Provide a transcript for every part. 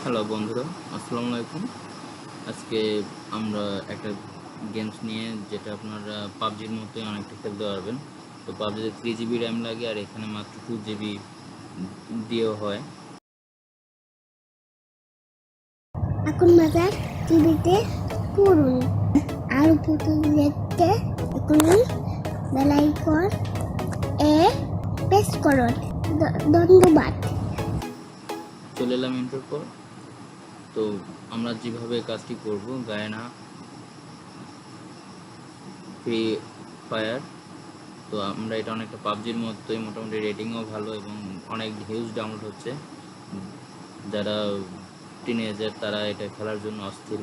Hello বন্ধুরা, আসসালামু আলাইকুম। আজকে আমরা একটা গেমস নিয়ে, যেটা আপনারা পাবজির মতোই অনেকটা খেলতে পারবেন। তো পাবজিতে 3 GB র্যাম লাগে, আর এখানে মাত্র 2 GB দিয়েও হয়। এখন বাজার টিভিতে পড়ুন আর পুতুল দেখতে এখনই বেলাইকন প্রেস করুন। ধন্যবাদ। চলে এলাম ইন্টার পর। তো আমরা যেভাবে কাজটি করব, গায়না ফ্রি ফায়ার। তো আমরা এটা অনেকটা পাবজির মতোই, মোটামুটি রেটিংও ভালো এবং অনেক হিউজ ডাউনলোড হচ্ছে। যারা টিনেজার তারা এটা খেলার জন্য অস্থির।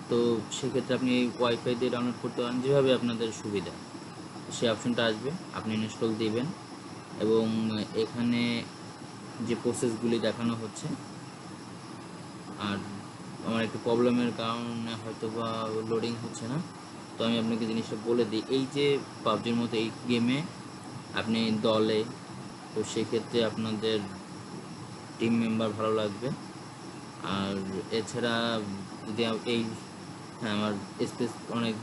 তো সেক্ষেত্রে আপনি ওয়াইফাই দিয়ে ডাউনলোড করতে পারেন, যেভাবে আপনাদের সুবিধা। সেই অপশনটা আসবে, আপনি ইনস্টল দিবেন এবং এখানে যে প্রসেসগুলি দেখানো হচ্ছে, আর আমার একটু প্রবলেমের কারণে হয়তো বা লোডিং হচ্ছে না। তো আমি আপনাকে জিনিসটা বলে দিই, এই যে পাবজির মতো এই গেমে আপনি দলে, তো সেক্ষেত্রে আপনাদের টিম মেম্বার ভালো লাগবে। আর এছাড়া যদি এই আমার স্পেস অনেক,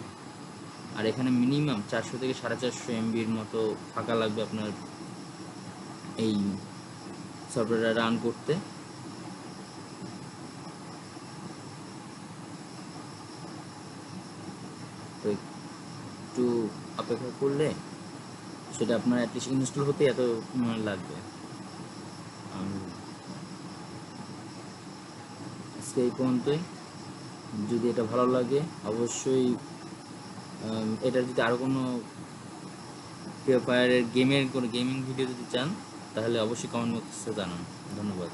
আর এখানে মিনিমাম 400 থেকে 450 MBর মতো ফাঁকা লাগবে আপনার এই সফটওয়্যারটা রান করতে। তো একটু অপেক্ষা করলে সেটা আপনার অ্যাটলিস্ট ইনস্টল হতে এত সময় লাগবে। আজকে এই পর্যন্তই। যদি এটা ভালো লাগে অবশ্যই এটার যদি আরও কোনো ফ্রি ফায়ারের গেমের কোনো গেমিং ভিডিও যদি চান, তাহলে অবশ্যই কমেন্ট বক্সে জানান। ধন্যবাদ।